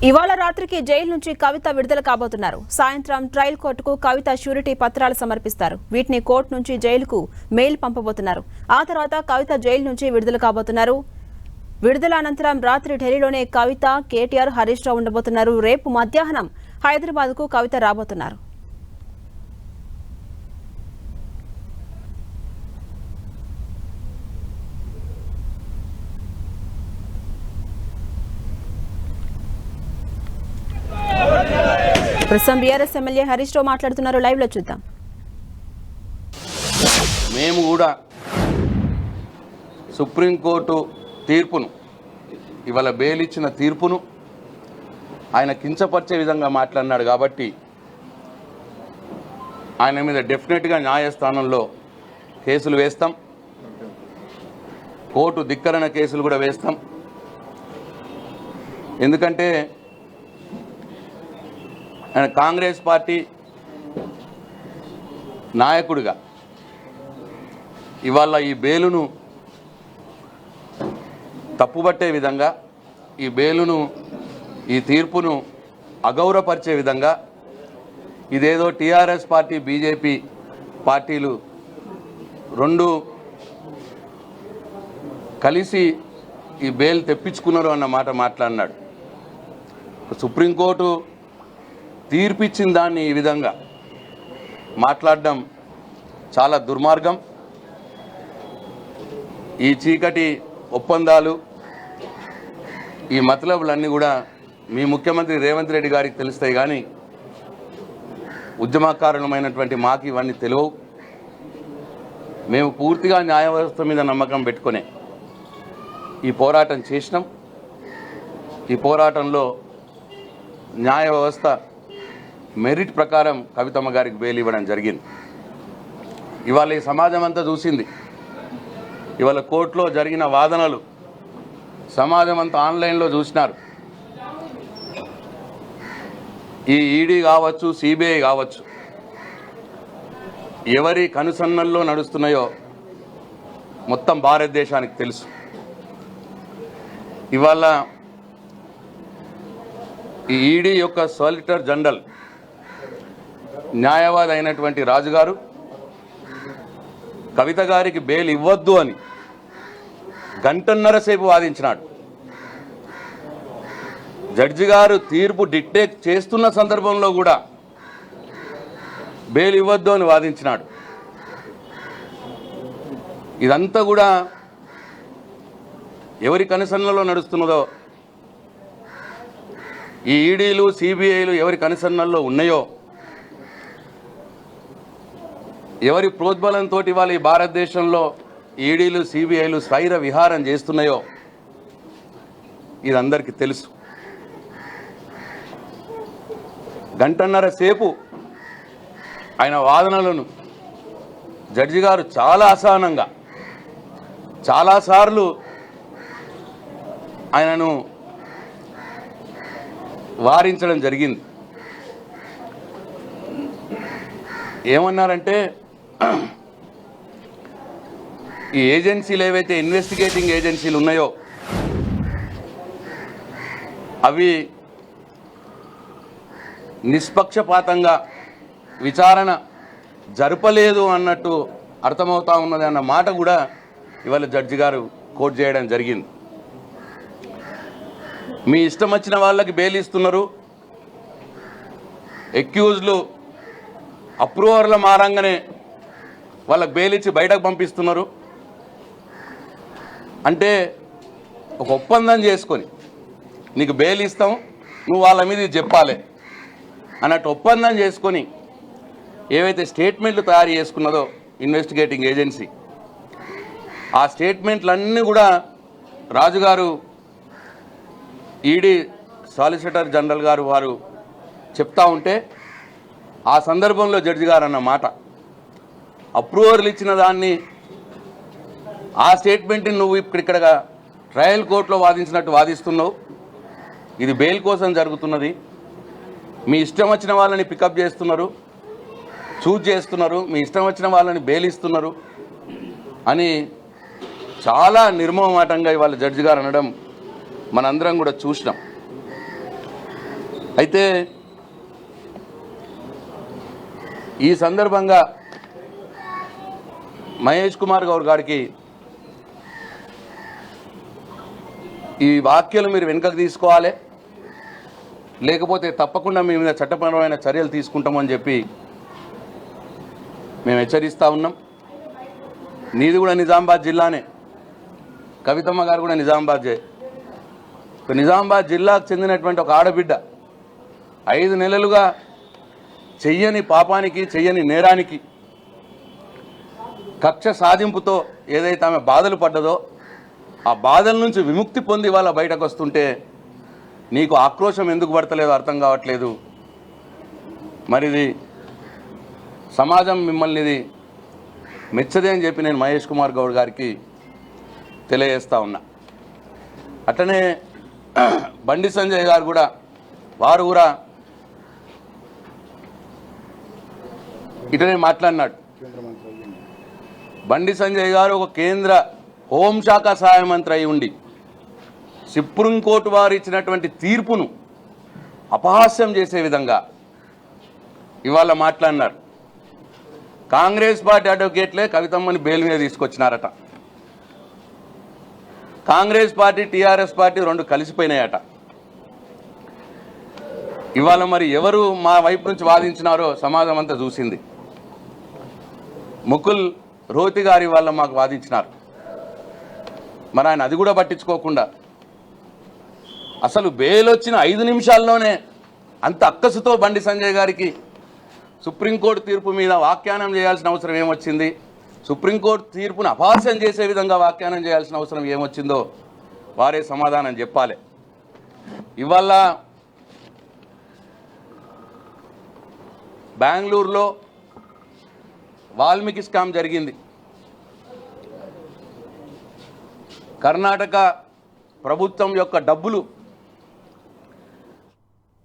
ఇవాళ రాత్రికి జైలు నుంచి కవిత విడుదల కాబోతున్నారు. సాయంత్రం ట్రయల్ కోర్టుకు కవిత ష్యూరిటీ పత్రాలు సమర్పిస్తారు. వీటిని కోర్టు నుంచి జైలుకు మెయిల్ పంపబోతున్నారు. ఆ తర్వాత కవిత జైలు నుంచి విడుదల కాబోతున్నారు. విడుదల అనంతరం రాత్రి ఢిల్లీలోనే కవిత, కేటీఆర్, హరీష్ రావు ఉండబోతున్నారు. రేపు మధ్యాహ్నం హైదరాబాద్కు కవిత రాబోతున్నారు. ప్రస్తుతం బీఆర్ఎస్ ఎమ్మెల్యే హరీష్ రావు మాట్లాడుతున్నారు. లైవ్ లో చూద్దాం. మేము కూడా సుప్రీంకోర్టు తీర్పును, ఇవాళ బెయిల్ ఇచ్చిన తీర్పును ఆయన కించపరిచే విధంగా మాట్లాడినాడు కాబట్టి ఆయన మీద డెఫినెట్గా న్యాయస్థానంలో కేసులు వేస్తాం, కోర్టు ధిక్కరణ కేసులు కూడా వేస్తాం. ఎందుకంటే ఆయన కాంగ్రెస్ పార్టీ నాయకుడిగా ఇవాళ ఈ బెయిలును తప్పుబట్టే విధంగా, ఈ బెయిలును, ఈ తీర్పును అగౌరవపరిచే విధంగా, ఇదేదో టీఆర్ఎస్ పార్టీ, బీజేపీ పార్టీలు రెండు కలిసి ఈ బెయిల్ తెప్పించుకున్నారు అన్న మాట మాట్లాడినాడు. సుప్రీంకోర్టు తీర్పిచ్చిన దాన్ని ఈ విధంగా మాట్లాడడం చాలా దుర్మార్గం. ఈ చీకటి ఒప్పందాలు, ఈ మతలబులన్నీ కూడా మీ ముఖ్యమంత్రి రేవంత్ రెడ్డి గారికి తెలుస్తాయి, కానీ ఉద్యమకారులమైనటువంటి మాకు ఇవన్నీ తెలియవు. మేము పూర్తిగా న్యాయ వ్యవస్థ మీద నమ్మకం పెట్టుకునే ఈ పోరాటం చేసినాం. ఈ పోరాటంలో న్యాయ వ్యవస్థ మెరిట్ ప్రకారం కవితమ్మ గారికి బెయిల్ ఇవ్వడం జరిగింది. ఇవాళ ఈ సమాజం అంతా చూసింది. ఇవాళ కోర్టులో జరిగిన వాదనలు సమాజం అంతా ఆన్లైన్లో చూసినారు. ఈ ఈడీ కావచ్చు, సిబిఐ కావచ్చు, ఎవరి కనుసన్నల్లో నడుస్తున్నాయో మొత్తం భారతదేశానికి తెలుసు. ఇవాళ ఈ ఈడీ యొక్క సాలిసిటర్ జనరల్ న్యాయవాది అయినటువంటి రాజుగారు కవిత గారికి బెయిల్ ఇవ్వద్దు అని గంటన్నర సేపు వాదించినాడు. జడ్జి గారు తీర్పు డిక్టేట్ చేస్తున్న సందర్భంలో కూడా బెయిల్ ఇవ్వద్దు అని వాదించినాడు. ఇదంతా కూడా ఎవరి కనుసన్నలో నడుస్తున్నదో, ఈ ఈడీలు, సిబిఐలు ఎవరి కనుసన్నల్లో ఉన్నాయో, ఎవరి ప్రోద్బలంతో వాళ్ళు ఈ భారతదేశంలో ఈడీలు, సిబిఐలు స్వైర విహారం చేస్తున్నాయో ఇది అందరికీ తెలుసు. గంటన్నర సేపు ఆయన వాదనలను జడ్జి గారు చాలా అసహనంగా, చాలాసార్లు ఆయనను వారించడం జరిగింది. ఏమన్నారంటే, ఈ ఏజెన్సీలు ఏవైతే ఇన్వెస్టిగేటింగ్ ఏజెన్సీలు ఉన్నాయో అవి నిష్పక్షపాతంగా విచారణ జరపలేదు అన్నట్టు అర్థమవుతా ఉన్నది అన్న మాట కూడా ఇవాళ జడ్జి గారు కోట్ చేయడం జరిగింది. మీ ఇష్టం వచ్చిన వాళ్ళకి బెయిల్ ఇస్తున్నారు, అక్యూజ్లు అప్రూవర్ల మారంగానే వాళ్ళకి బెయిల్ ఇచ్చి బయటకు పంపిస్తున్నారు. అంటే ఒక ఒప్పందం చేసుకొని నీకు బెయిల్ ఇస్తాం, నువ్వు వాళ్ళ మీద చెప్పాలి అన్నట్టు ఒప్పందం చేసుకొని ఏవైతే స్టేట్మెంట్లు తయారు చేసుకున్నదో ఇన్వెస్టిగేటింగ్ ఏజెన్సీ, ఆ స్టేట్మెంట్లన్నీ కూడా రాజుగారు, ఈడీ సాలిసిటర్ జనరల్ గారు వారు చెప్తా ఉంటే ఆ సందర్భంలో జడ్జి గారు అన్న మాట, అప్రూవర్లు ఇచ్చిన దాన్ని, ఆ స్టేట్మెంట్ని నువ్వు ఇక్కడ ట్రయల్ కోర్టులో వాదించినట్టు వాదిస్తున్నావు, ఇది బెయిల్ కోసం జరుగుతున్నది, మీ ఇష్టం వచ్చిన వాళ్ళని పికప్ చేస్తున్నారు, చూజ్ చేస్తున్నారు, మీ ఇష్టం వచ్చిన వాళ్ళని బెయిల్ ఇస్తున్నారు అని చాలా నిర్మమాటంగా ఇవాళ జడ్జి గారు అనడం మనందరం కూడా చూసినాం. అయితే ఈ సందర్భంగా మహేష్ కుమార్ గౌడ్ గారికి ఈ వ్యాఖ్యలు మీరు వెనుకకు తీసుకోవాలి, లేకపోతే తప్పకుండా మీ మీద చట్టపరమైన చర్యలు తీసుకుంటామని చెప్పి మేము హెచ్చరిస్తూ ఉన్నాం. నీది కూడా నిజామాబాద్ జిల్లానే, కవితమ్మ గారు కూడా నిజామాబాద్ జిల్లాకు చెందినటువంటి ఒక ఆడబిడ్డ 5 నెలలుగా చెయ్యని పాపానికి, చెయ్యని నేరానికి కక్ష సాధింపుతో ఏదైతే ఆమె బాధలు పడ్డదో ఆ బాధల నుంచి విముక్తి పొంది వాళ్ళ బయటకు వస్తుంటే నీకు ఆక్రోశం ఎందుకు పడతలేదో అర్థం కావట్లేదు. మరిది సమాజం మిమ్మల్ని ఇది మెచ్చదే అని చెప్పి నేను మహేష్ కుమార్ గౌడ్ గారికి తెలియజేస్తా ఉన్నా. అట్లనే బండి సంజయ్ గారు కూడా వారు కూడా ఇటనే మాట్లాడినాడు. బండి సంజయ్ గారు ఒక కేంద్ర హోంశాఖ సహాయ మంత్రి అయి ఉండి సుప్రీంకోర్టు వారు ఇచ్చినటువంటి తీర్పును అపహాస్యం చేసే విధంగా ఇవాళ మాట్లాడినారు. కాంగ్రెస్ పార్టీ అడ్వకేట్లే కవితమ్మని బెయిల్ మీద తీసుకొచ్చినారట. కాంగ్రెస్ పార్టీ, టీఆర్ఎస్ పార్టీ 2 కలిసిపోయినాయట. ఇవాళ మరి ఎవరు మా వైపు నుంచి వాదించినారో సమాజం అంతా చూసింది. ముకుల్ రోహతి గారి వాళ్ళ మాకు వాదించినారు. మరి ఆయన అది కూడా పట్టించుకోకుండా అసలు బెయిల్ వచ్చిన 5 నిమిషాల్లోనే అంత అక్కసుతో బండి సంజయ్ గారికి సుప్రీంకోర్టు తీర్పు మీద వ్యాఖ్యానం చేయాల్సిన అవసరం ఏమొచ్చింది, సుప్రీంకోర్టు తీర్పును అపహాస్యం చేసే విధంగా వ్యాఖ్యానం చేయాల్సిన అవసరం ఏమొచ్చిందో వారే సమాధానం చెప్పాలి. ఇవాళ బెంగళూరులో వాల్మీకి స్కామ్ జరిగింది. కర్ణాటక ప్రభుత్వం యొక్క డబ్బులు